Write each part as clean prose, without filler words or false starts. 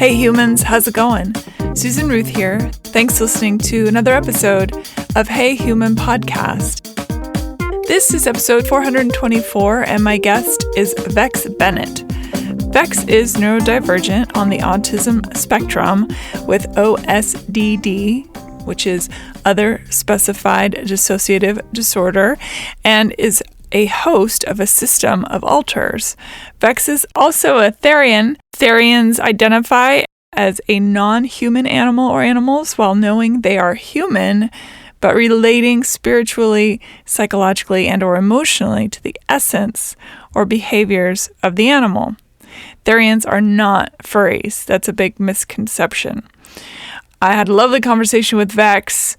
Hey humans, how's it going? Susan Ruth here. Thanks for listening to another episode of Hey Human Podcast. This is episode 424 and my guest is Vex Bennett. Vex is neurodivergent on the autism spectrum with OSDD, which is Other Specified Dissociative Disorder, and is a host of a system of alters. Vex is also a Therian. Therians identify as a non-human animal or animals while knowing they are human, but relating spiritually, psychologically, and or emotionally to the essence or behaviors of the animal. Therians are not furries. That's a big misconception. I had a lovely conversation with Vex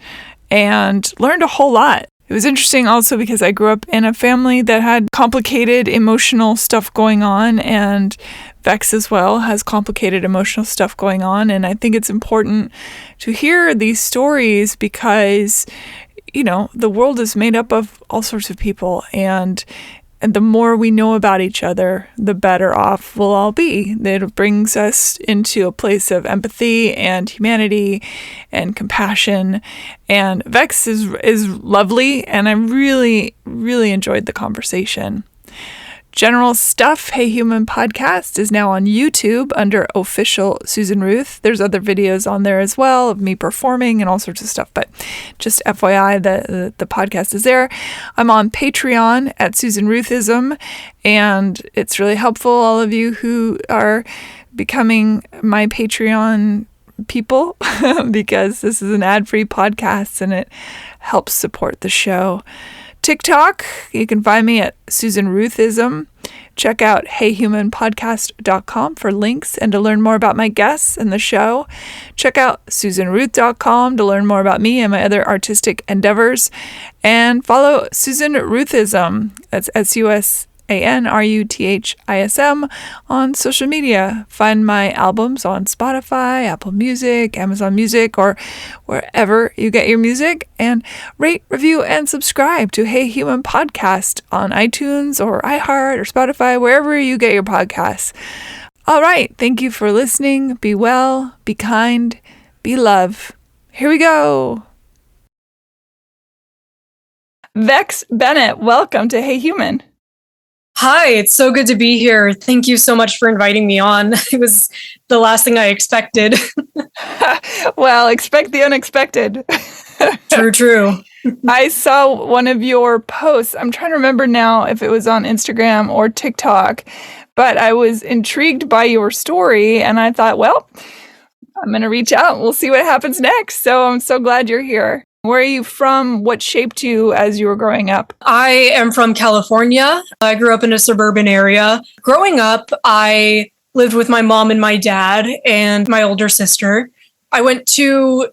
and learned a whole lot. It was interesting also because I grew up in a family that had complicated emotional stuff going on, and Vex as well has complicated emotional stuff going on. And I think it's important to hear these stories because, the world is made up of all sorts of people, and the more we know about each other, the better off we'll all be. It brings us into a place of empathy and humanity and compassion. And Vex is lovely, and I really, really enjoyed the conversation. General stuff, Hey Human Podcast is now on YouTube under official Susan Ruth. There's other videos on there as well of me performing and all sorts of stuff, but just FYI, the podcast is there. I'm on Patreon at Susan Ruthism, and it's really helpful, all of you who are becoming my Patreon people, because this is an ad-free podcast and it helps support the show. TikTok, you can find me at Susan Ruthism. Check out heyhumanpodcast.com for links and to learn more about my guests and the show. Check out susanruth.com to learn more about me and my other artistic endeavors. And follow Susan Ruthism, that's SUSANRUTHISM, on social media. Find my albums on Spotify, Apple Music, Amazon Music, or wherever you get your music. And rate, review, and subscribe to Hey Human Podcast on iTunes or iHeart or Spotify, wherever you get your podcasts. All right. Thank you for listening. Be well, be kind, be love. Here we go. Vex Bennett, welcome to Hey Human. Hi, it's so good to be here. Thank you so much for inviting me on. It was the last thing I expected. Well, expect the unexpected. True. I saw one of your posts. I'm trying to remember now if it was on Instagram or TikTok, but I was intrigued by your story and I thought, well, I'm going to reach out. We'll see what happens next. So I'm so glad you're here. Where are you from? What shaped you as you were growing up? I am from California. I grew up in a suburban area. Growing up, I lived with my mom and my dad and my older sister. I went to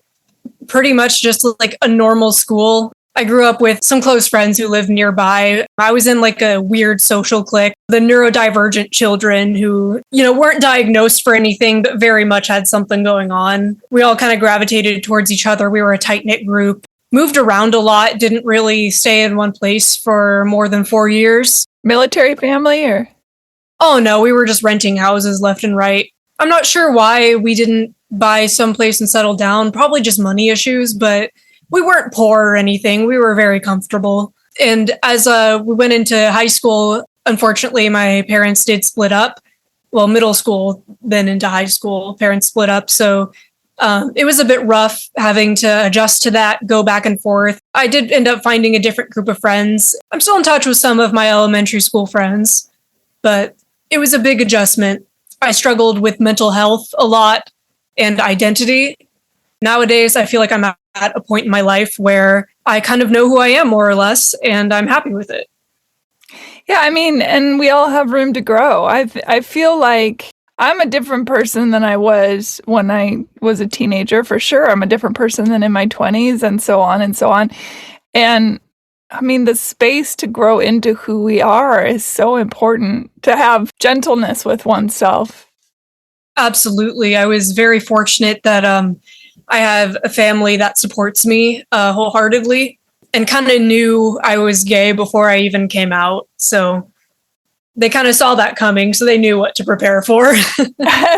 pretty much just like a normal school. I grew up with some close friends who lived nearby. I was in like a weird social clique, the neurodivergent children who, weren't diagnosed for anything, but very much had something going on. We all kind of gravitated towards each other. We were a tight-knit group, moved around a lot, didn't really stay in one place for more than 4 years. Military family or? Oh no, we were just renting houses left and right. I'm not sure why we didn't buy someplace and settle down, probably just money issues, but we weren't poor or anything. We were very comfortable. And as we went into high school, unfortunately, my parents did split up. Well, middle school, then into high school, parents split up. So it was a bit rough having to adjust to that, go back and forth. I did end up finding a different group of friends. I'm still in touch with some of my elementary school friends, but it was a big adjustment. I struggled with mental health a lot and identity. Nowadays, I feel like I'm at a point in my life where I kind of know who I am more or less, and I'm happy with it. Yeah, and we all have room to grow. I feel like I'm a different person than I was when I was a teenager, for sure. I'm a different person than in my 20s and so on and so on. And the space to grow into who we are is so important, to have gentleness with oneself. Absolutely. I was very fortunate that I have a family that supports me wholeheartedly and kind of knew I was gay before I even came out. So they kind of saw that coming, so they knew what to prepare for.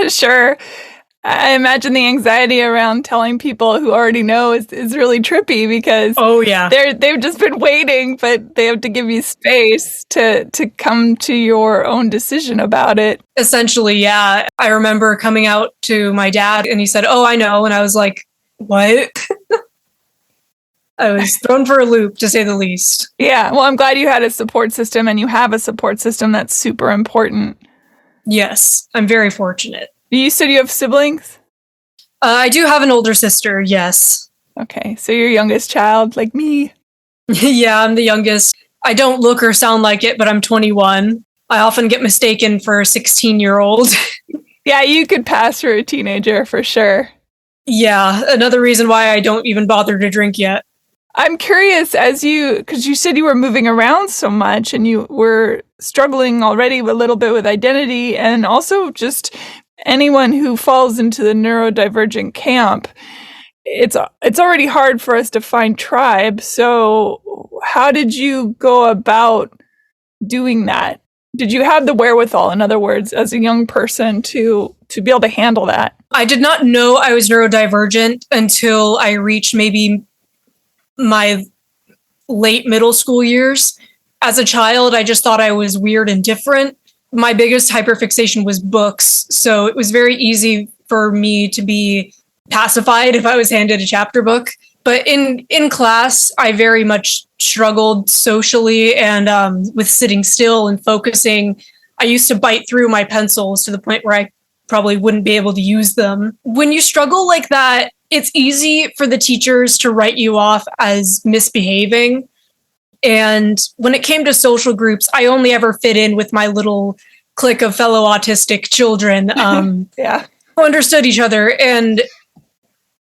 Sure. I imagine the anxiety around telling people who already know is really trippy because Oh, yeah. they've just been waiting, but they have to give you space to come to your own decision about it. Essentially, yeah. I remember coming out to my dad and he said, "Oh, I know." And I was like, "What?" I was thrown for a loop, to say the least. Yeah, well, I'm glad you had a support system, and you have a support system. That's super important. Yes, I'm very fortunate. You said you have siblings? I do have an older sister, yes. Okay, so you're youngest child, like me. Yeah, I'm the youngest. I don't look or sound like it, but I'm 21. I often get mistaken for a 16-year-old. Yeah, you could pass for a teenager for sure. Yeah, another reason why I don't even bother to drink yet. I'm curious because you said you were moving around so much and you were struggling already a little bit with identity, and also just anyone who falls into the neurodivergent camp, it's already hard for us to find tribe. So how did you go about doing that? Did you have the wherewithal, in other words, as a young person to be able to handle that? I did not know I was neurodivergent until I reached maybe my late middle school years. As a child, I just thought I was weird and different. My biggest hyperfixation was books, so it was very easy for me to be pacified if I was handed a chapter book. But in class, I very much struggled socially and with sitting still and focusing. I used to bite through my pencils to the point where I probably wouldn't be able to use them. When you struggle like that, it's easy for the teachers to write you off as misbehaving. And when it came to social groups, I only ever fit in with my little clique of fellow autistic children Yeah. who understood each other. And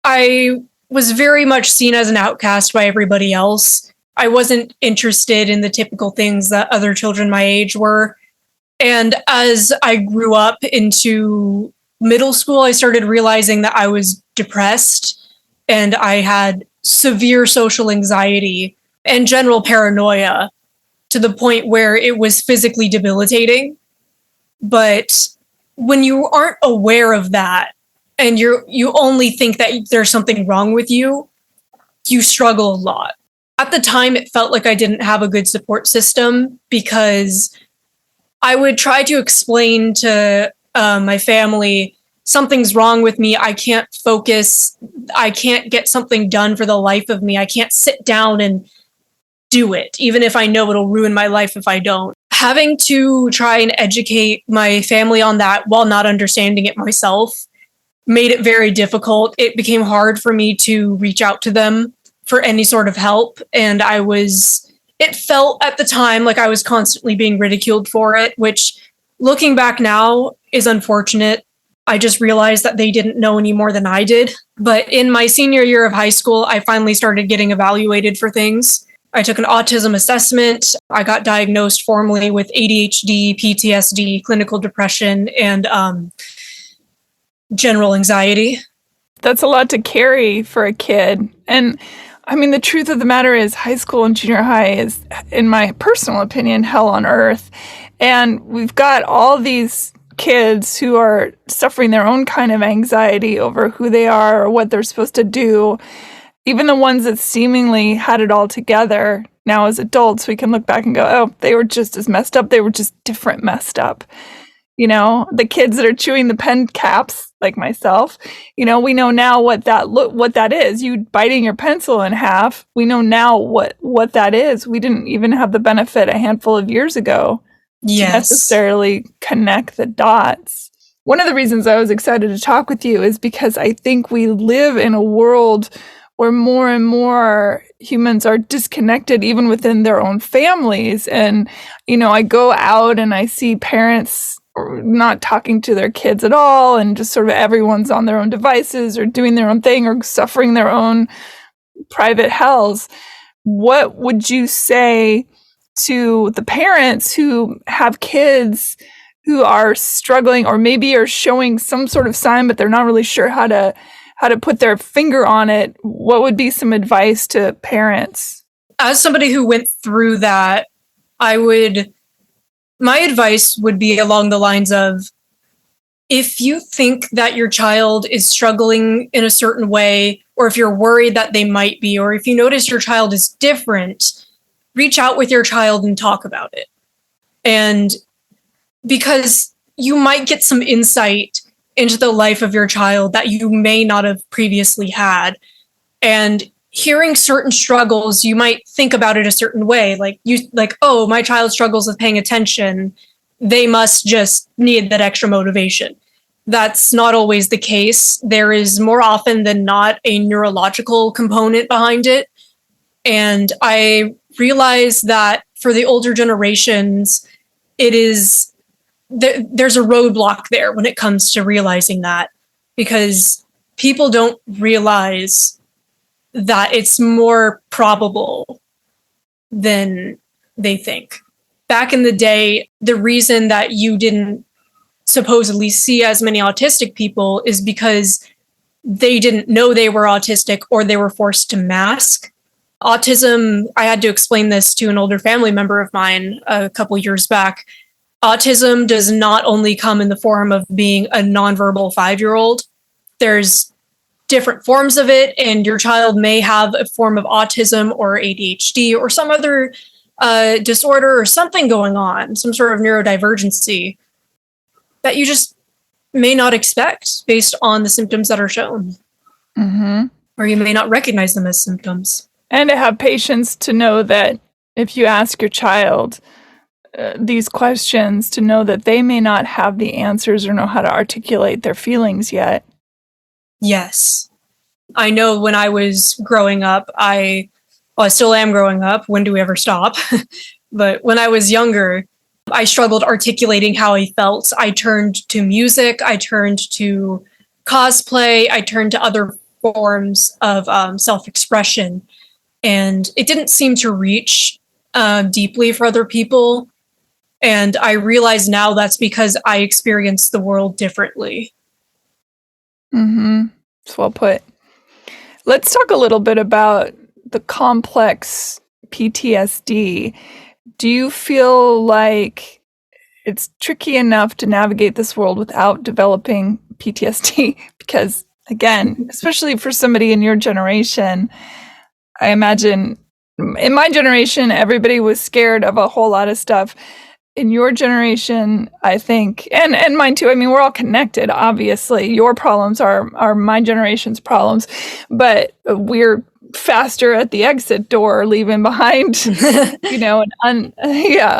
I was very much seen as an outcast by everybody else. I wasn't interested in the typical things that other children my age were. And as I grew up into middle school, I started realizing that I was depressed and I had severe social anxiety and general paranoia to the point where it was physically debilitating. But when you aren't aware of that and you only think that there's something wrong with you, you struggle a lot. At the time, it felt like I didn't have a good support system because I would try to explain to my family, something's wrong with me. I can't focus. I can't get something done for the life of me. I can't sit down and do it, even if I know it'll ruin my life if I don't. Having to try and educate my family on that while not understanding it myself made it very difficult. It became hard for me to reach out to them for any sort of help. And it felt at the time like I was constantly being ridiculed for it, which looking back now is unfortunate. I just realized that they didn't know any more than I did. But in my senior year of high school, I finally started getting evaluated for things. I took an autism assessment. I got diagnosed formally with ADHD, PTSD, clinical depression, and general anxiety. That's a lot to carry for a kid. And I mean, the truth of the matter is high school and junior high is, in my personal opinion, hell on earth. And we've got all these kids who are suffering their own kind of anxiety over who they are or what they're supposed to do. Even the ones that seemingly had it all together now as adults, we can look back and go, oh, they were just as messed up. They were just different messed up. You know, the kids that are chewing the pen caps, like myself, you know, we know now what that is. You biting your pencil in half. We know now what that is. We didn't even have the benefit a handful of years ago to necessarily connect the dots. One of the reasons I was excited to talk with you is because I think we live in a world where more and more humans are disconnected even within their own families. And, you know, I go out and I see parents not talking to their kids at all, and just sort of everyone's on their own devices or doing their own thing or suffering their own private hells. What would you say to the parents who have kids who are struggling or maybe are showing some sort of sign, but they're not really sure how to put their finger on it? What would be some advice to parents? As somebody who went through that, my advice would be along the lines of if you think that your child is struggling in a certain way, or if you're worried that they might be, or if you notice your child is different, reach out with your child and talk about it. And because you might get some insight into the life of your child that you may not have previously had. And hearing certain struggles, you might think about it a certain way. Oh, my child struggles with paying attention. They must just need that extra motivation. That's not always the case. There is more often than not a neurological component behind it. And I realize that for the older generations, there's a roadblock there when it comes to realizing that, because people don't realize that it's more probable than they think. Back in the day, the reason that you didn't supposedly see as many autistic people is because they didn't know they were autistic, or they were forced to mask. Autism, I had to explain this to an older family member of mine a couple years back. Autism does not only come in the form of being a nonverbal 5-year-old. There's different forms of it, and your child may have a form of autism or ADHD or some other disorder or something going on, some sort of neurodivergency that you just may not expect based on the symptoms that are shown. Mm-hmm. Or you may not recognize them as symptoms. And to have patience to know that if you ask your child these questions, to know that they may not have the answers or know how to articulate their feelings yet. Yes. I know when I was growing up, I still am growing up. When do we ever stop? But when I was younger, I struggled articulating how I felt. I turned to music. I turned to cosplay. I turned to other forms of self-expression. And it didn't seem to reach deeply for other people. And I realize now that's because I experienced the world differently. Mm-hmm. That's well put. Let's talk a little bit about the complex PTSD. Do you feel like it's tricky enough to navigate this world without developing PTSD? Because, again, especially for somebody in your generation, I imagine in my generation, everybody was scared of a whole lot of stuff. In your generation, I think, and mine too, I mean, we're all connected, obviously. Your problems are my generation's problems, but we're faster at the exit door, leaving behind, a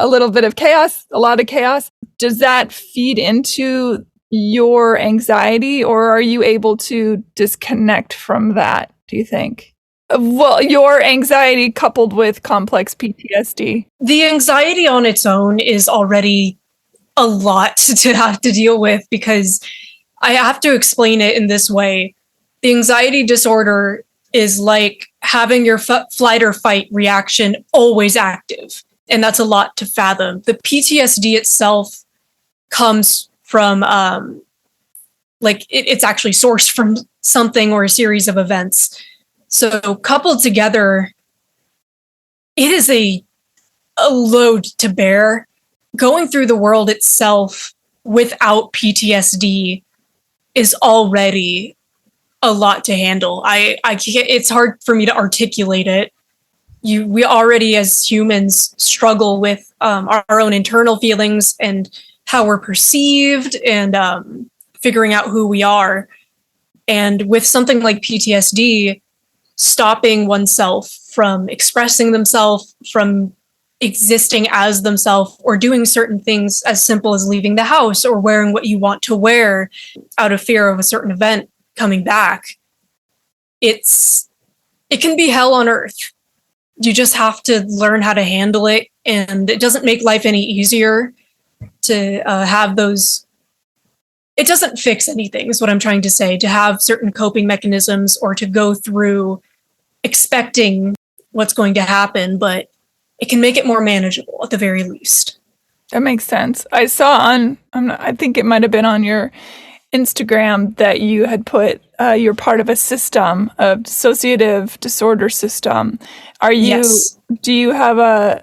little bit of chaos, a lot of chaos. Does that feed into your anxiety, or are you able to disconnect from that, do you think? Well, your anxiety coupled with complex PTSD. The anxiety on its own is already a lot to have to deal with, because I have to explain it in this way. The anxiety disorder is like having your flight or fight reaction always active. And that's a lot to fathom. The PTSD itself comes from, it's actually sourced from something or a series of events. So coupled together, it is a load to bear. Going through the world itself without PTSD is already a lot to handle. I can't, it's hard for me to articulate it. We already as humans struggle with our own internal feelings and how we're perceived and figuring out who we are. And with something like PTSD, stopping oneself from expressing themselves, from existing as themselves, or doing certain things as simple as leaving the house or wearing what you want to wear out of fear of a certain event coming back. It can be hell on earth. You just have to learn how to handle it, and it doesn't make life any easier to have those. It doesn't fix anything, is what I'm trying to say, to have certain coping mechanisms or to go through expecting what's going to happen, but it can make it more manageable at the very least. That makes sense. I saw I think it might have been on your Instagram that you had put, you're part of a system, a dissociative disorder system. Yes. Do you have a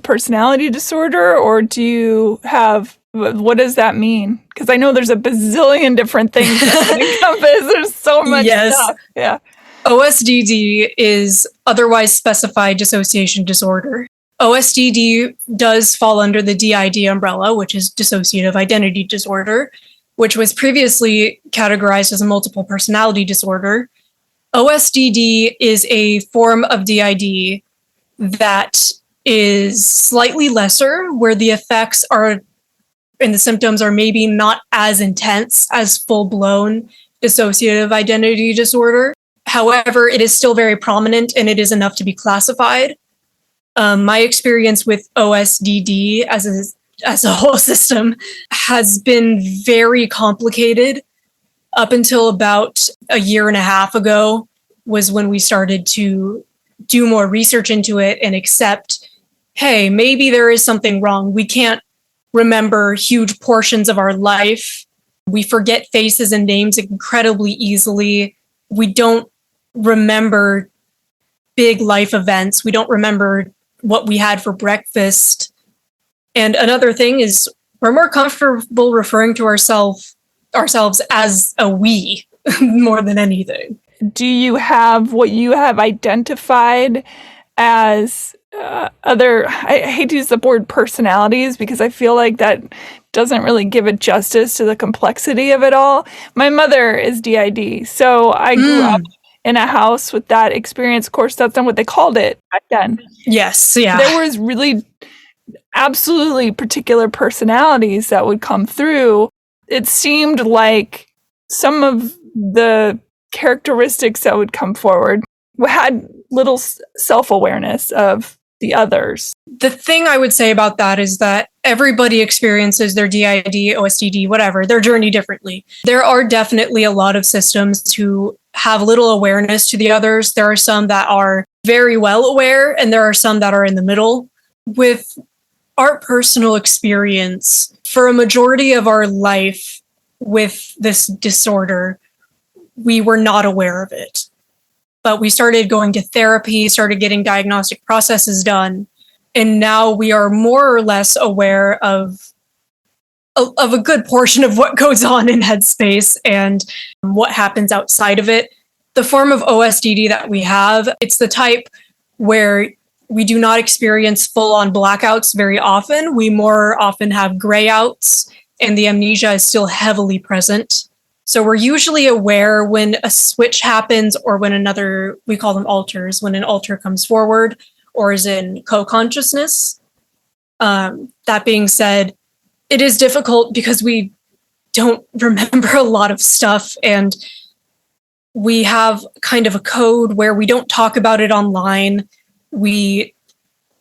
personality disorder, or do you have What does that mean? Because I know there's a bazillion different things that can encompass. There's so much stuff. Yeah. OSDD is otherwise specified dissociation disorder. OSDD does fall under the DID umbrella, which is dissociative identity disorder, which was previously categorized as a multiple personality disorder. OSDD is a form of DID that is slightly lesser, where the effects are and the symptoms are maybe not as intense as full-blown dissociative identity disorder. However, it is still very prominent and it is enough to be classified. My experience with OSDD as a whole system has been very complicated. Up until about a year and a half ago was when we started to do more research into it and accept, hey, maybe there is something wrong. We can't remember huge portions of our life. We forget faces and names incredibly easily. We don't remember big life events. We don't remember what we had for breakfast. And another thing is we're more comfortable referring to ourselves as a we more than anything. Do you have what you have identified as other, I hate to use the word personalities because I feel like that doesn't really give it justice to the complexity of it all. My mother is DID, so I grew up in a house with that experience. Of course, that's not what they called it back then. Yes, yeah. There was really absolutely particular personalities that would come through. It seemed like some of the characteristics that would come forward had little self-awareness of the others. The thing I would say about that is that everybody experiences their DID, OSDD, whatever, their journey differently. There are definitely a lot of systems who have little awareness to the others. There are some that are very well aware, and there are some that are in the middle. With our personal experience, for a majority of our life with this disorder, we were not aware of it. But we started going to therapy, started getting diagnostic processes done, and now we are more or less aware of a good portion of what goes on in headspace and what happens outside of it. The form of OSDD that we have, it's the type where we do not experience full-on blackouts very often. We more often have grayouts, and the amnesia is still heavily present. So we're usually aware when a switch happens or when another, we call them alters, when an alter comes forward or is in co-consciousness. That being said, it is difficult because we don't remember a lot of stuff, and we have kind of a code where we don't talk about it online. We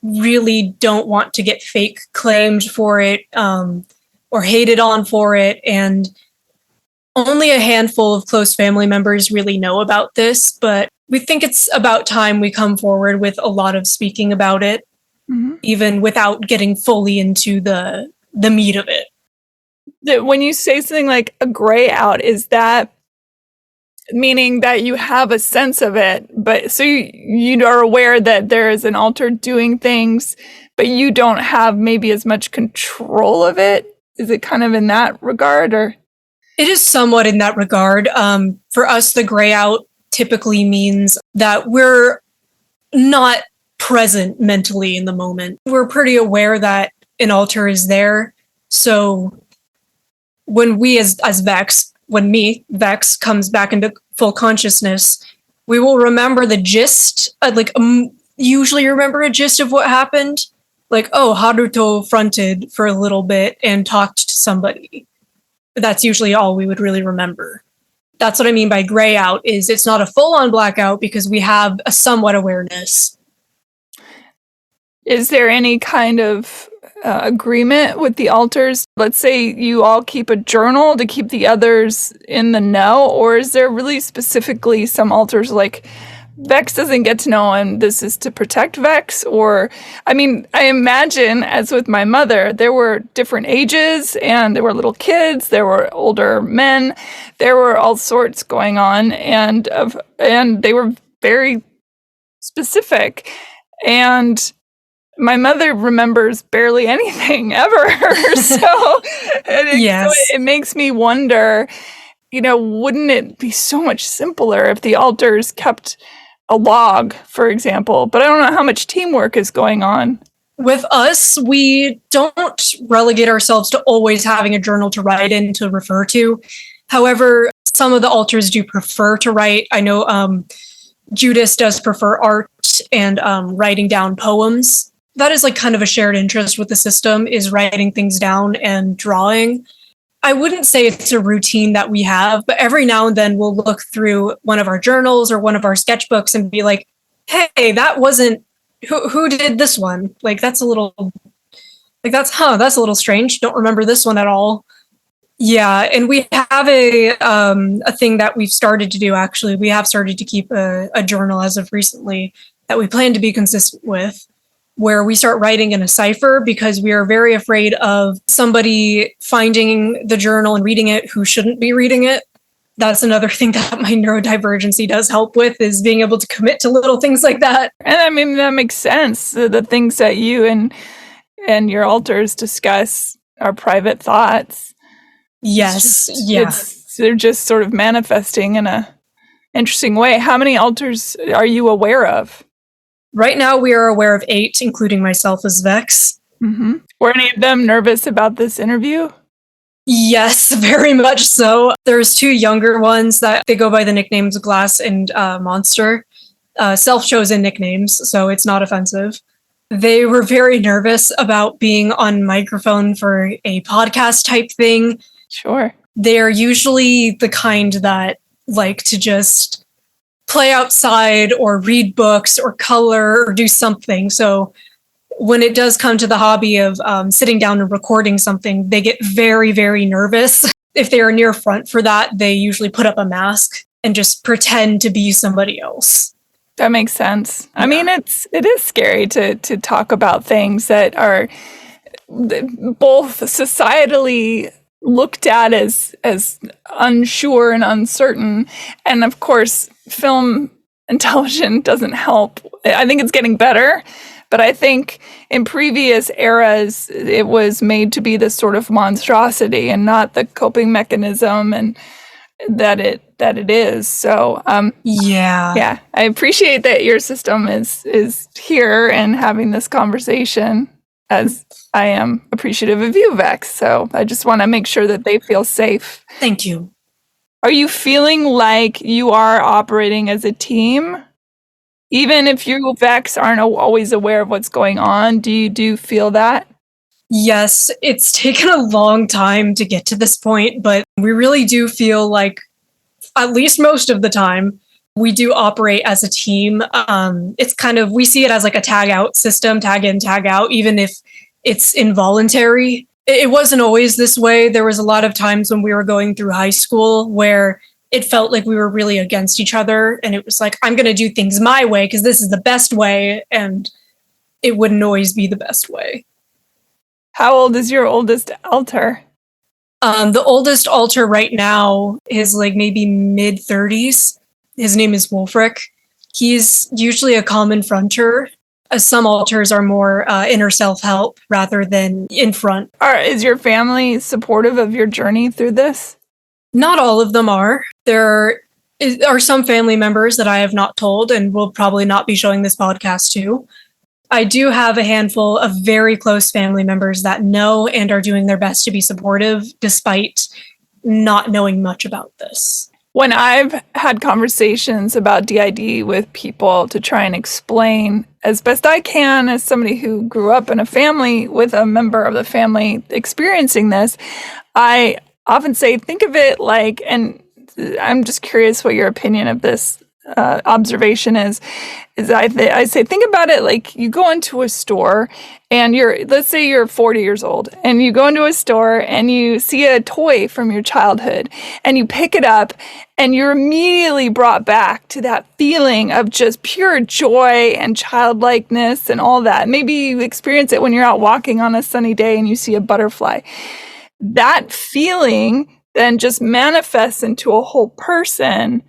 really don't want to get fake claimed for it or hated on for it, and only a handful of close family members really know about this, but we think it's about time we come forward with a lot of speaking about it, even without getting fully into the meat of it. When you say something like a gray out, is that meaning that you have a sense of it, but so you are aware that there is an alter doing things, but you don't have maybe as much control of it? Is it kind of in that regard, or? It is somewhat in that regard. For us, the gray out typically means that we're not present mentally in the moment. We're pretty aware that an alter is there. So when we as Vex, Vex comes back into full consciousness, we will remember the gist, usually remember a gist of what happened. Like, oh, Haruto fronted for a little bit and talked to somebody. That's usually all we would really remember. That's what I mean by gray out, is it's not a full-on blackout because we have a somewhat awareness. Is there any kind of agreement with the alters? Let's say you all keep a journal to keep the others in the know, or is there really specifically some alters like Vex doesn't get to know and this is to protect Vex? Or, I mean, I imagine, as with my mother, there were different ages and there were little kids, there were older men, there were all sorts going on, and they were very specific. And my mother remembers barely anything ever. So it makes me wonder, wouldn't it be so much simpler if the alters kept a log, for example? But I don't know how much teamwork is going on. With us, we don't relegate ourselves to always having a journal to write in to refer to. However, some of the alters do prefer to write. I know Judas does prefer art and writing down poems. That is like kind of a shared interest with the system, is writing things down and drawing. I wouldn't say it's a routine that we have, but every now and then we'll look through one of our journals or one of our sketchbooks and be like, hey, that wasn't, who did this one? Like, that's a little strange. Don't remember this one at all. Yeah, and we have a thing that we've started to do, actually. We have started to keep a journal as of recently that we plan to be consistent with, where we start writing in a cipher because we are very afraid of somebody finding the journal and reading it who shouldn't be reading it. That's another thing that my neurodivergency does help with, is being able to commit to little things like that. And I mean, that makes sense. The things that you and your alters discuss are private thoughts. Yes. They're just sort of manifesting in a interesting way. How many alters are you aware of? Right now, we are aware of 8, including myself as Vex. Mm-hmm. Were any of them nervous about this interview? Yes, very much so. There's 2 younger ones that they go by the nicknames Glass and Monster. Self-chosen nicknames, so it's not offensive. They were very nervous about being on microphone for a podcast type thing. Sure. They're usually the kind that like to just play outside or read books or color or do something. So when it does come to the hobby of sitting down and recording something, they get very, very nervous. If they are near front for that, they usually put up a mask and just pretend to be somebody else. That makes sense. Yeah. I mean, it is scary to talk about things that are both societally looked at as unsure and uncertain. And of course, film and television doesn't help. I think it's getting better, but I think in previous eras, it was made to be this sort of monstrosity and not the coping mechanism and that it is. So yeah, I appreciate that your system is here and having this conversation, as I am appreciative of you, Vex. So I just want to make sure that they feel safe. Thank you. Are you feeling like you are operating as a team? Even if you, Vex, aren't always aware of what's going on, do you feel that? Yes, it's taken a long time to get to this point, but we really do feel like, at least most of the time, we do operate as a team. It's kind of, we see it as like a tag out system, tag in, tag out, even if it's involuntary. It wasn't always this way. There was a lot of times when we were going through high school where it felt like we were really against each other. And it was like, I'm going to do things my way because this is the best way. And it wouldn't always be the best way. How old is your oldest alter? The oldest alter right now is like maybe mid-30s. His name is Wolfric. He's usually a common fronter. Some alters are more inner self-help rather than in front. Is your family supportive of your journey through this? Not all of them are. There are some family members that I have not told and will probably not be showing this podcast to. I do have a handful of very close family members that know and are doing their best to be supportive despite not knowing much about this. When I've had conversations about DID with people to try and explain as best I can as somebody who grew up in a family with a member of the family experiencing this, I often say, think of it like, and I'm just curious what your opinion of this observation is I say, think about it like you go into a store and let's say you're 40 years old and you go into a store and you see a toy from your childhood and you pick it up and you're immediately brought back to that feeling of just pure joy and childlikeness and all that. Maybe you experience it when you're out walking on a sunny day and you see a butterfly. That feeling then just manifests into a whole person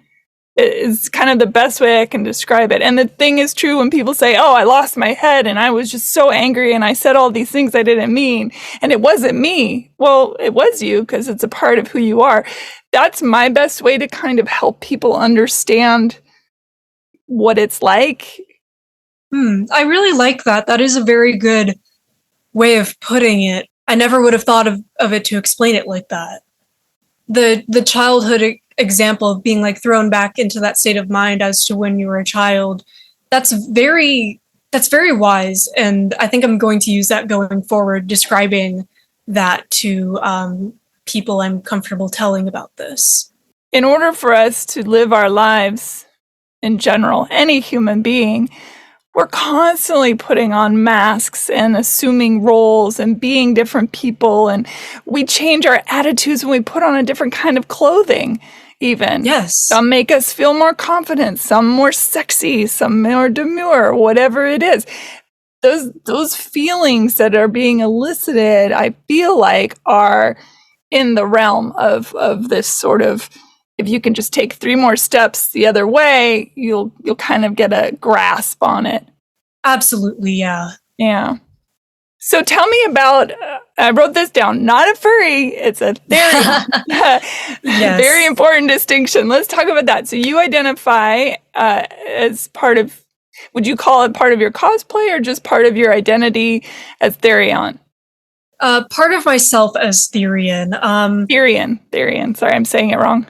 is kind of the best way I can describe it. And the thing is true when people say, oh, I lost my head and I was just so angry and I said all these things I didn't mean and it wasn't me. Well, it was you because it's a part of who you are. That's my best way to kind of help people understand what it's like. I really like that. That is a very good way of putting it. I never would have thought of it to explain it like that. The childhood example of being like thrown back into that state of mind as to when you were a child, that's very wise. And I think I'm going to use that going forward, describing that to people I'm comfortable telling about this. In order for us to live our lives in general, any human being, we're constantly putting on masks and assuming roles and being different people. And we change our attitudes when we put on a different kind of clothing, even. Yes. Some make us feel more confident, some more sexy, some more demure, whatever it is. Those feelings that are being elicited, I feel like, are in the realm of this sort of, if you can just take 3 more steps the other way, you'll kind of get a grasp on it. Absolutely, yeah. Yeah. So tell me about, I wrote this down, not a furry, it's a Therian. Yes. Very important distinction. Let's talk about that. So you identify as part of, would you call it part of your cosplay or just part of your identity as Therian? Part of myself as Therian. Therian. Sorry, I'm saying it wrong.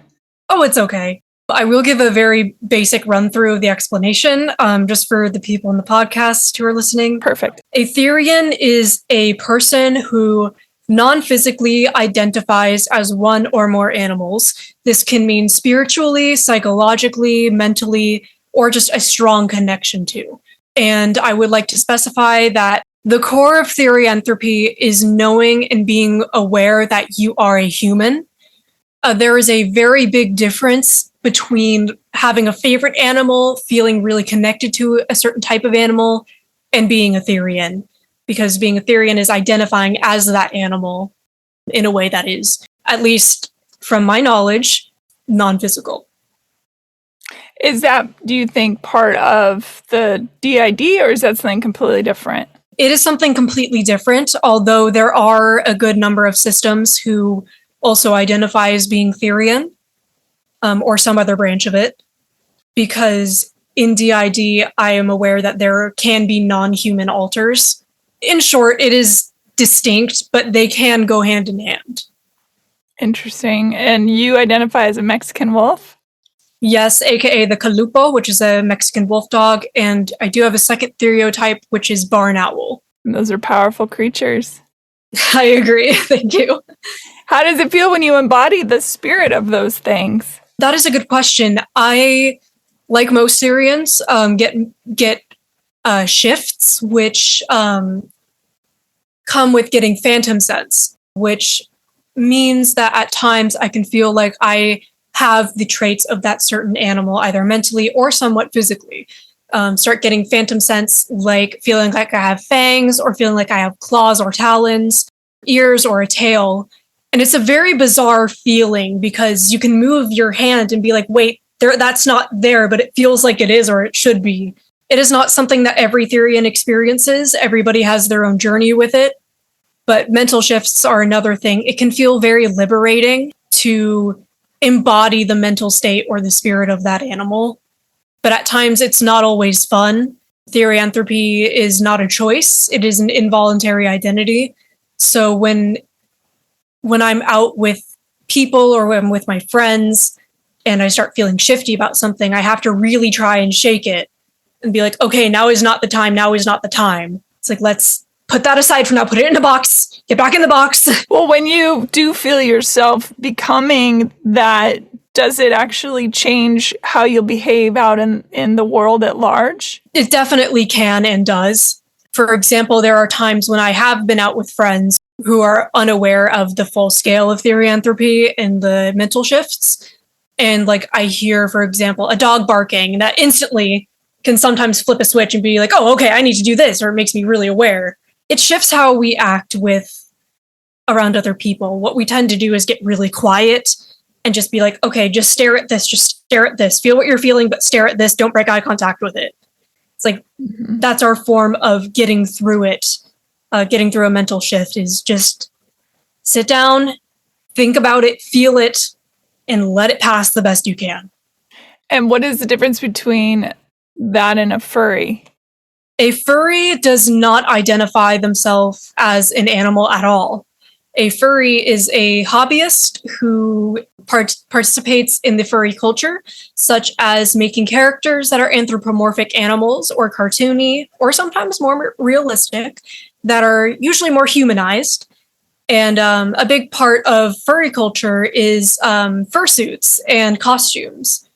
Oh, it's okay. I will give a very basic run through of the explanation, just for the people in the podcast who are listening. Perfect. A Therian is a person who non-physically identifies as one or more animals. This can mean spiritually, psychologically, mentally, or just a strong connection to. And I would like to specify that the core of therianthropy is knowing and being aware that you are a human. There is a very big difference between having a favorite animal, feeling really connected to a certain type of animal, and being a Therian. Because being a Therian is identifying as that animal in a way that is, at least from my knowledge, non-physical. Is that, do you think, part of the DID, or is that something completely different? It is something completely different, although there are a good number of systems who also identify as being Therian, or some other branch of it. Because in DID, I am aware that there can be non-human alters. In short, it is distinct, but they can go hand in hand. Interesting. And you identify as a Mexican wolf? Yes, aka the Calupo, which is a Mexican wolf dog, and I do have a second stereotype, which is barn owl. And those are powerful creatures. I agree. Thank you. How does it feel when you embody the spirit of those things? That is a good question. I, like most Therians, get shifts, which come with getting phantom sense, which means that at times I can feel like I have the traits of that certain animal, either mentally or somewhat physically. Start getting phantom sense, like feeling like I have fangs, or feeling like I have claws or talons, ears or a tail. And it's a very bizarre feeling because you can move your hand and be like, wait, that's not there, but it feels like it is, or it should be. It is not something that every Therian experiences. Everybody has their own journey with it. But mental shifts are another thing. It can feel very liberating to embody the mental state or the spirit of that animal. But at times it's not always fun. Therianthropy is not a choice. It is an involuntary identity. So when I'm out with people or when I'm with my friends and I start feeling shifty about something, I have to really try and shake it and be like, okay, now is not the time. Now is not the time. It's like, let's put that aside for now, put it in a box, get back in the box. Well, when you do feel yourself becoming that, does it actually change how you'll behave out in the world at large? It definitely can and does. For example, there are times when I have been out with friends who are unaware of the full scale of therianthropy and the mental shifts. And like I hear, for example, a dog barking that instantly can sometimes flip a switch and be like, oh, okay, I need to do this, or it makes me really aware. It shifts how we act with around other people. What we tend to do is get really quiet and just be like, okay, just stare at this, feel what you're feeling, but stare at this, don't break eye contact with it. It's like, that's our form of getting through it, getting through a mental shift, is just sit down, think about it, feel it, and let it pass the best you can. And what is the difference between that and a furry? A furry does not identify themselves as an animal at all. A furry is a hobbyist who participates in the furry culture, such as making characters that are anthropomorphic animals or cartoony, or sometimes more realistic, that are usually more humanized. And a big part of furry culture is fursuits and costumes.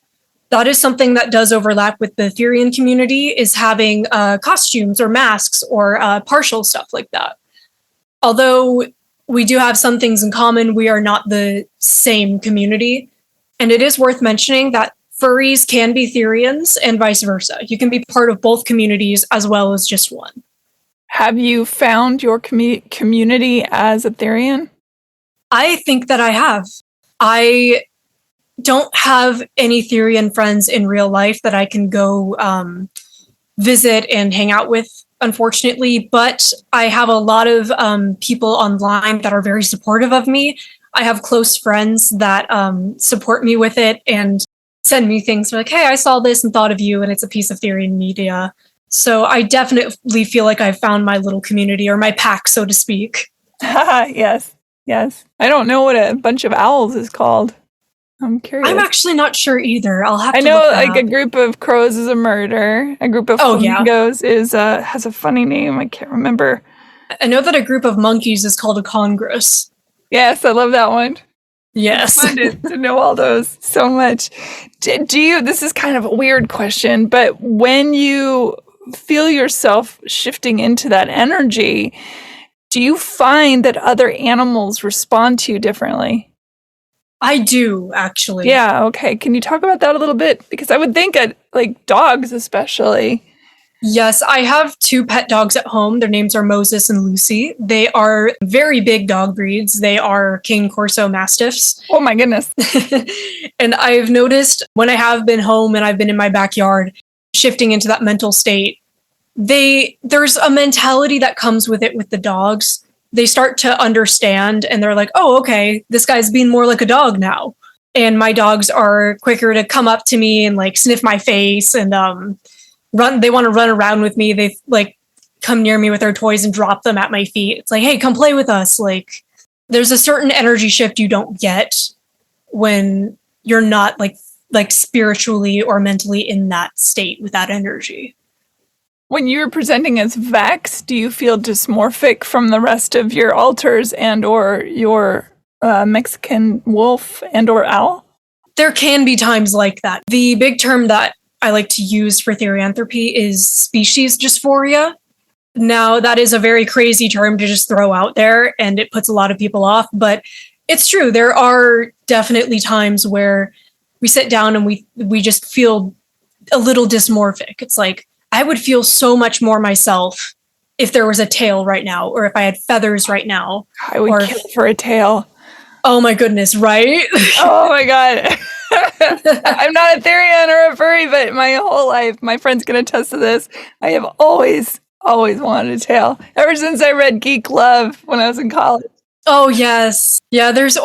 That is something that does overlap with the Therian community, is having costumes or masks or partial stuff like that. Although we do have some things in common, we are not the same community. And it is worth mentioning that furries can be Therians and vice versa. You can be part of both communities as well as just one. Have you found your community as a Therian? I think that I have. I don't have any Therian friends in real life that I can go visit and hang out with, unfortunately, but I have a lot of people online that are very supportive of me. I have close friends that support me with it and send me things like, hey, I saw this and thought of you, and it's a piece of Therian media. So I definitely feel like I've found my little community, or my pack, so to speak. Yes. I don't know what a bunch of owls is called. I'm curious. I'm actually not sure either. I'll have to I know, look that like up. a group of crows is a murder. A group of flamingos is has a funny name. I can't remember. I know that a group of monkeys is called a congress. Yes, I love that one. Yes. It's fun to know all those so much. Do you? This is kind of a weird question, but when you feel yourself shifting into that energy, do you find that other animals respond to you differently? I do, actually. Yeah, okay. Can you talk about that a little bit? Because I would think like dogs especially. Yes, I have 2 pet dogs at home. Their names are Moses and Lucy. They are very big dog breeds. They are Cane Corso Mastiffs. Oh my goodness. And I've noticed when I have been home and I've been in my backyard, shifting into that mental state, there's a mentality that comes with it with the dogs. They start to understand and they're like, oh, okay, this guy's being more like a dog now. And my dogs are quicker to come up to me and like sniff my face and run. They want to run around with me. They like come near me with their toys and drop them at my feet. It's like, hey, come play with us. Like, there's a certain energy shift you don't get when you're not like spiritually or mentally in that state with that energy. When you're presenting as Vex, do you feel dysmorphic from the rest of your alters and or your Mexican wolf and or owl? There can be times like that. The big term that I like to use for therianthropy is species dysphoria. Now, that is a very crazy term to just throw out there, and it puts a lot of people off, but it's true. There are definitely times where we sit down and we just feel a little dysmorphic. It's like, I would feel so much more myself if there was a tail right now, or if I had feathers right now. I would kill for a tail. Oh my goodness, right? Oh my God. I'm not a Therian or a furry, but my whole life, my friend's going to attest to this. I have always wanted a tail. Ever since I read Geek Love when I was in college. Oh, yes. Yeah, that's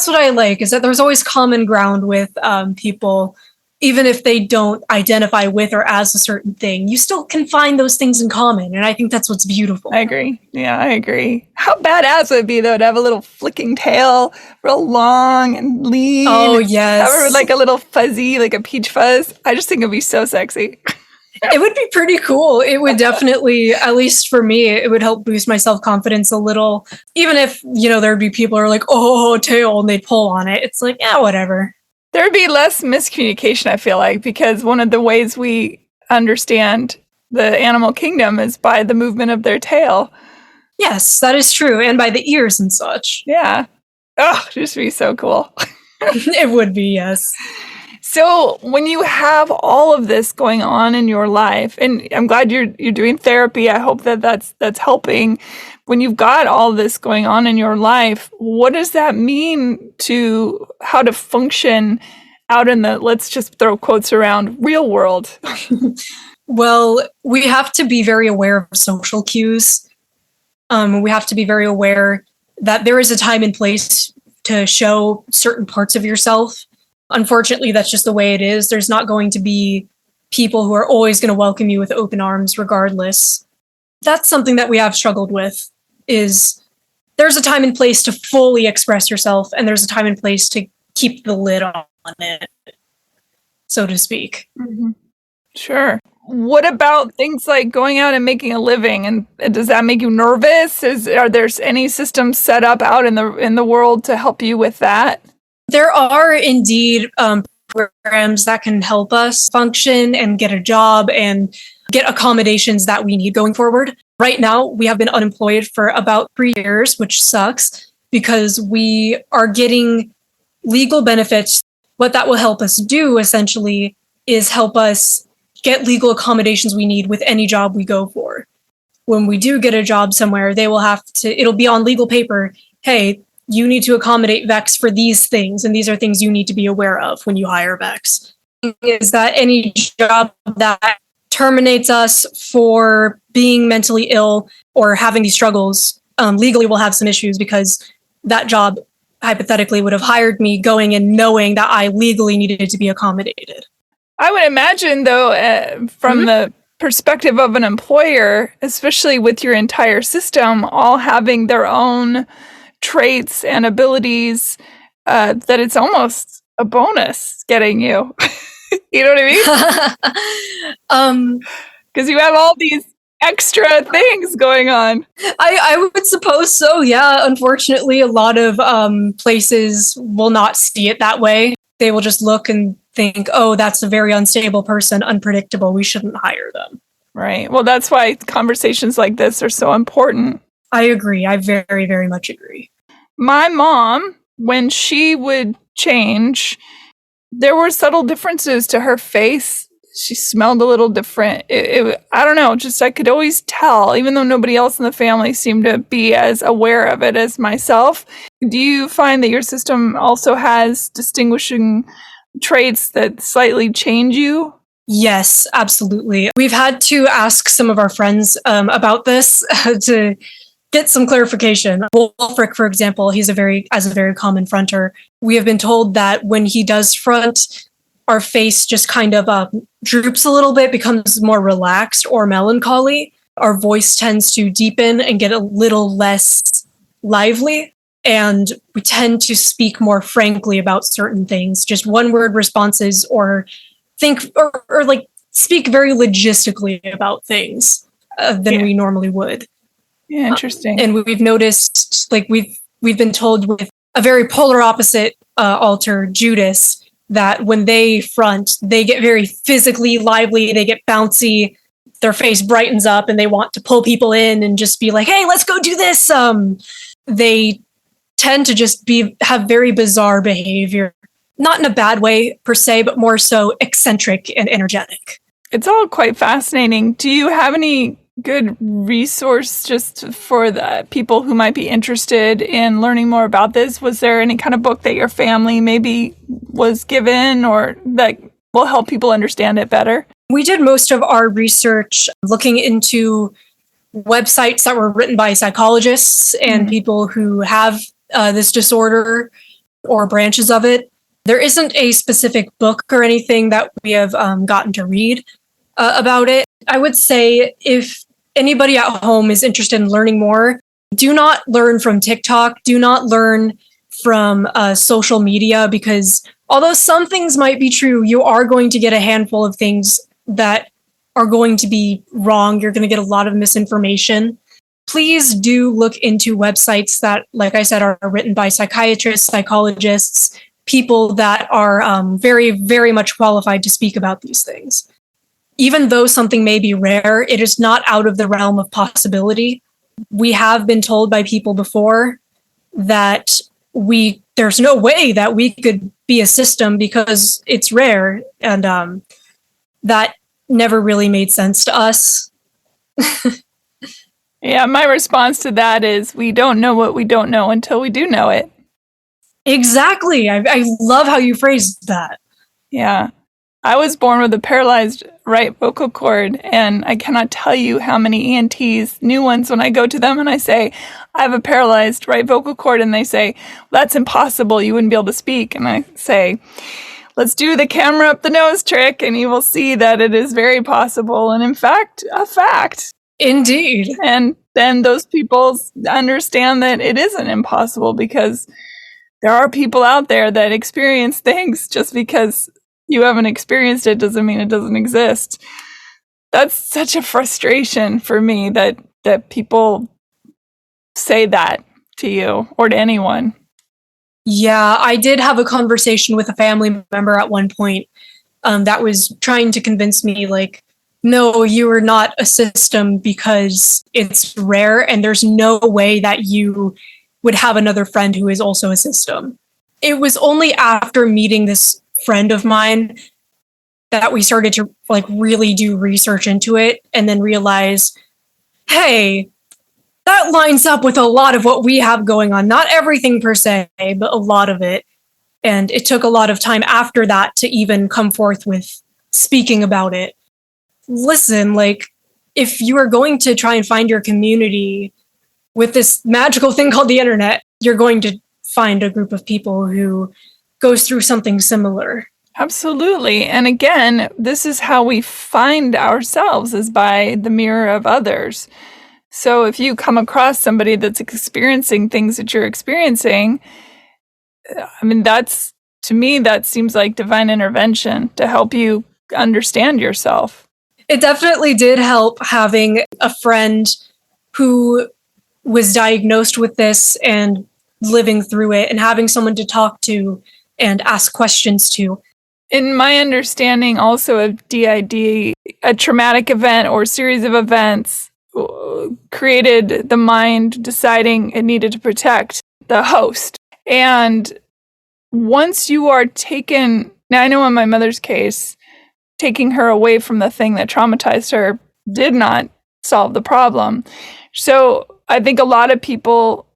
what I like, is that there's always common ground with people. Even if they don't identify with or as a certain thing, you still can find those things in common. And I think that's what's beautiful. I agree. Yeah, I agree. How badass would it be, though, to have a little flicking tail, real long and lean? Oh, yes. Or like a little fuzzy, like a peach fuzz. I just think it'd be so sexy. It would be pretty cool. It would definitely, at least for me, it would help boost my self-confidence a little. Even if, there'd be people who are like, oh, tail, and they'd pull on it. It's like, yeah, whatever. There would be less miscommunication, I feel like, because one of the ways we understand the animal kingdom is by the movement of their tail. Yes, that is true. And by the ears and such. Yeah. Oh, just be so cool. It would be, yes. So when you have all of this going on in your life, and I'm glad you're doing therapy, I hope that's helping. When you've got all this going on in your life, what does that mean to how to function out in the, let's just throw quotes around, real world? Well, we have to be very aware of social cues. We have to be very aware that there is a time and place to show certain parts of yourself. Unfortunately, that's just the way it is. There's not going to be people who are always going to welcome you with open arms regardless. That's something that we have struggled with, is there's a time and place to fully express yourself, and there's a time and place to keep the lid on it, so to speak. Mm-hmm. Sure. What about things like going out and making a living? And does that make you nervous? Are there any systems set up out in the world to help you with that? There are indeed programs that can help us function and get a job and get accommodations that we need going forward. Right now, we have been unemployed for about 3 years, which sucks because we are getting legal benefits. What that will help us do essentially is help us get legal accommodations we need with any job we go for. When we do get a job somewhere, it'll be on legal paper, hey, you need to accommodate Vex for these things, and these are things you need to be aware of when you hire Vex. Is that any job that terminates us for being mentally ill or having these struggles, legally we'll have some issues because that job hypothetically would have hired me going and knowing that I legally needed to be accommodated. I would imagine, though, from the perspective of an employer, especially with your entire system all having their own traits and abilities, that it's almost a bonus getting you. You know what I mean? Because you have all these extra things going on. I would suppose so, yeah. Unfortunately, a lot of places will not see it that way. They will just look and think, oh, that's a very unstable person, unpredictable, we shouldn't hire them. Right. Well, that's why conversations like this are so important. I agree. I very, very much agree. My mom, when she would change, there were subtle differences to her face. She smelled a little different. I don't know, just I could always tell, even though nobody else in the family seemed to be as aware of it as myself. Do you find that your system also has distinguishing traits that slightly change you? Yes, absolutely. We've had to ask some of our friends about this to get some clarification. Wolfric, for example, he's a very common fronter. We have been told that when he does front, our face just kind of droops a little bit, becomes more relaxed or melancholy. Our voice tends to deepen and get a little less lively. And we tend to speak more frankly about certain things, just one-word responses, or think or like speak very logistically about things than we normally would. Yeah, interesting. And we've noticed, like we've been told with a very polar opposite alter, Judas, that when they front, they get very physically lively, they get bouncy, their face brightens up, and they want to pull people in and just be like, hey, let's go do this. They tend to just have very bizarre behavior, not in a bad way per se, but more so eccentric and energetic. It's all quite fascinating. Do you have any good resource just for the people who might be interested in learning more about this? Was there any kind of book that your family maybe was given or that will help people understand it better? We did most of our research looking into websites that were written by psychologists and people who have this disorder or branches of it. There isn't a specific book or anything that we have gotten to read about it. I would say if anybody at home is interested in learning more, do not learn from TikTok. Do not learn from social media, because although some things might be true, you are going to get a handful of things that are going to be wrong. You're going to get a lot of misinformation. Please do look into websites that, like I said, are written by psychiatrists, psychologists, people that are very, very much qualified to speak about these things. Even though something may be rare, it is not out of the realm of possibility. We have been told by people before that there's no way that we could be a system because it's rare, and that never really made sense to us. Yeah, my response to that is we don't know what we don't know until we do know it. Exactly. I love how you phrased that. Yeah. I was born with a paralyzed right vocal cord, and I cannot tell you how many ENTs, new ones, when I go to them and I say, I have a paralyzed right vocal cord, and they say, that's impossible, you wouldn't be able to speak. And I say, let's do the camera up the nose trick, and you will see that it is very possible, and in fact, a fact. Indeed. And then those people understand that it isn't impossible, because there are people out there that experience things. Just because you haven't experienced it doesn't mean it doesn't exist. That's such a frustration for me that people say that to you or to anyone. Yeah, I did have a conversation with a family member at one point that was trying to convince me, like, no, you are not a system because it's rare and there's no way that you would have another friend who is also a system. It was only after meeting this friend of mine that we started to like really do research into it and then realize, hey, that lines up with a lot of what we have going on. Not everything per se, but a lot of it. And it took a lot of time after that to even come forth with speaking about it. Listen, like, if you are going to try and find your community with this magical thing called the internet, you're going to find a group of people who goes through something similar. Absolutely. And again, this is how we find ourselves, is by the mirror of others. So if you come across somebody that's experiencing things that you're experiencing, I mean, that's, to me, that seems like divine intervention to help you understand yourself. It definitely did help having a friend who was diagnosed with this and living through it and having someone to talk to and ask questions to. In my understanding also of DID, a traumatic event or series of events created the mind deciding it needed to protect the host. And once you are taken, now I know in my mother's case, taking her away from the thing that traumatized her did not solve the problem. So I think a lot of people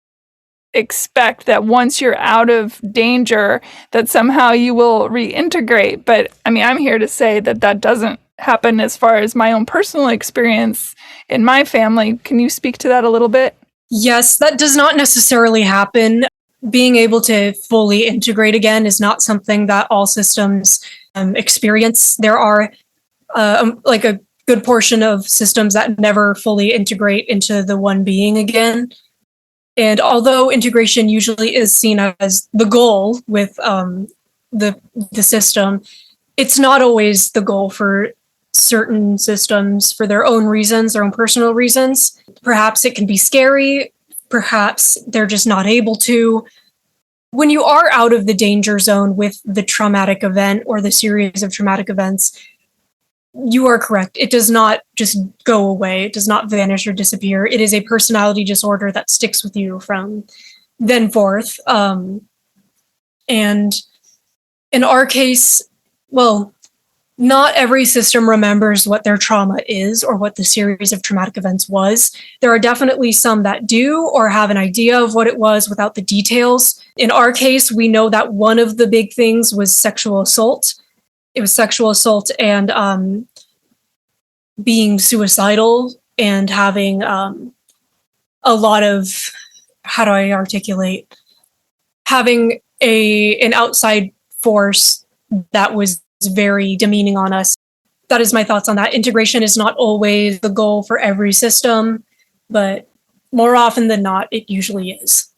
expect that once you're out of danger, that somehow you will reintegrate. But I mean, I'm here to say that that doesn't happen as far as my own personal experience in my family. Can you speak to that a little bit? Yes, that does not necessarily happen. Being able to fully integrate again is not something that all systems experience. There are like a good portion of systems that never fully integrate into the one being again. And although integration usually is seen as the goal with the system, it's not always the goal for certain systems for their own reasons, their own personal reasons. Perhaps it can be scary. Perhaps they're just not able to. When you are out of the danger zone with the traumatic event or the series of traumatic events, you are correct. It does not just go away. It does not vanish or disappear. It is a personality disorder that sticks with you from then forth. And in our case, well, not every system remembers what their trauma is or what the series of traumatic events was. There are definitely some that do or have an idea of what it was without the details. In our case, we know that one of the big things was sexual assault. It was sexual assault and being suicidal and having a lot of, how do I articulate, having an outside force that was very demeaning on us. That is my thoughts on that. Integration is not always the goal for every system, but more often than not, it usually is.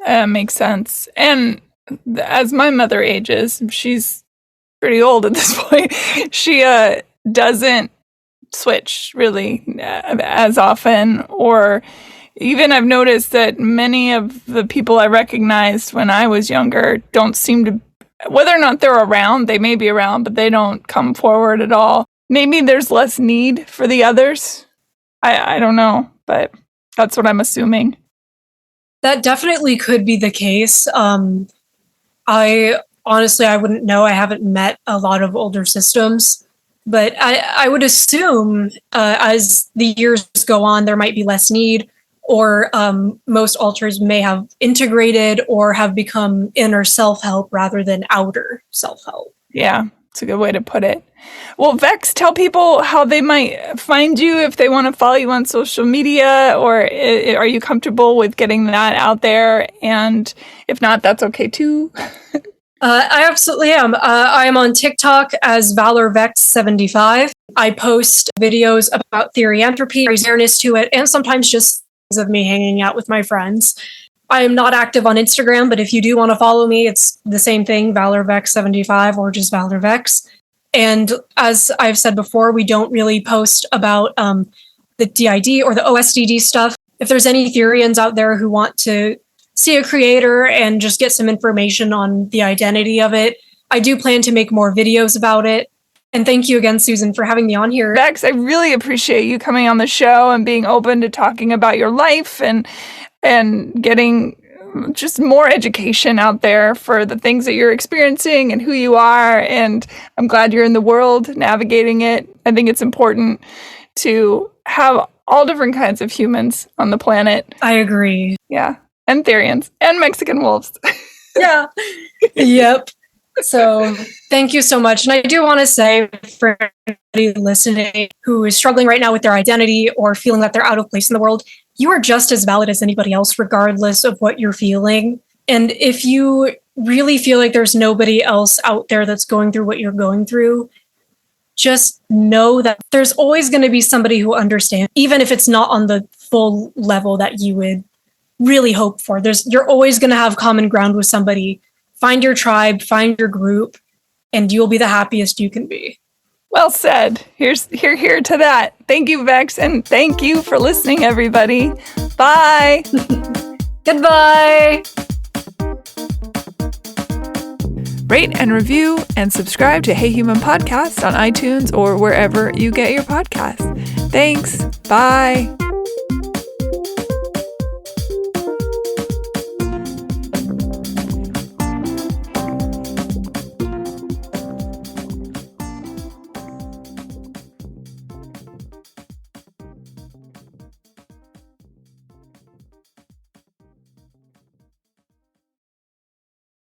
Makes sense. And as my mother ages, she's pretty old at this point, she doesn't switch really as often. Or even I've noticed that many of the people I recognized when I was younger don't seem to, whether or not they're around, they may be around, but they don't come forward at all. Maybe there's less need for the others. I don't know, but that's what I'm assuming. That definitely could be the case. I honestly, I wouldn't know. I haven't met a lot of older systems. But I would assume as the years go on, there might be less need, or most alters may have integrated or have become inner self-help rather than outer self-help. Yeah, it's a good way to put it. Well, Vex, tell people how they might find you if they want to follow you on social media, or are you comfortable with getting that out there? And if not, that's okay too. I absolutely am. I am on TikTok as ValorVex75. I post videos about therianthropy, raise awareness to it, and sometimes just of me hanging out with my friends. I am not active on Instagram, but if you do want to follow me, it's the same thing, ValorVex75 or just ValorVex. And as I've said before, we don't really post about the DID or the OSDD stuff. If there's any Therians out there who want to see a creator and just get some information on the identity of it, I do plan to make more videos about it. And thank you again, Susan, for having me on here. Vex, I really appreciate you coming on the show and being open to talking about your life and getting just more education out there for the things that you're experiencing and who you are. And I'm glad you're in the world navigating it. I think it's important to have all different kinds of humans on the planet. I agree. Yeah. And Therians and Mexican wolves. Yeah. Yep. So thank you so much. And I do want to say for anybody listening who is struggling right now with their identity or feeling that they're out of place in the world, you are just as valid as anybody else, regardless of what you're feeling. And if you really feel like there's nobody else out there that's going through what you're going through, just know that there's always going to be somebody who understands, even if it's not on the full level that you would really hope for. You're always going to have common ground with somebody. Find your tribe, find your group, and you'll be the happiest you can be. Well said. Here to that. Thank you, Vex, and thank you for listening, everybody. Bye. Goodbye. Rate and review and subscribe to Hey Human Podcast on iTunes or wherever you get your podcasts. Thanks. Bye.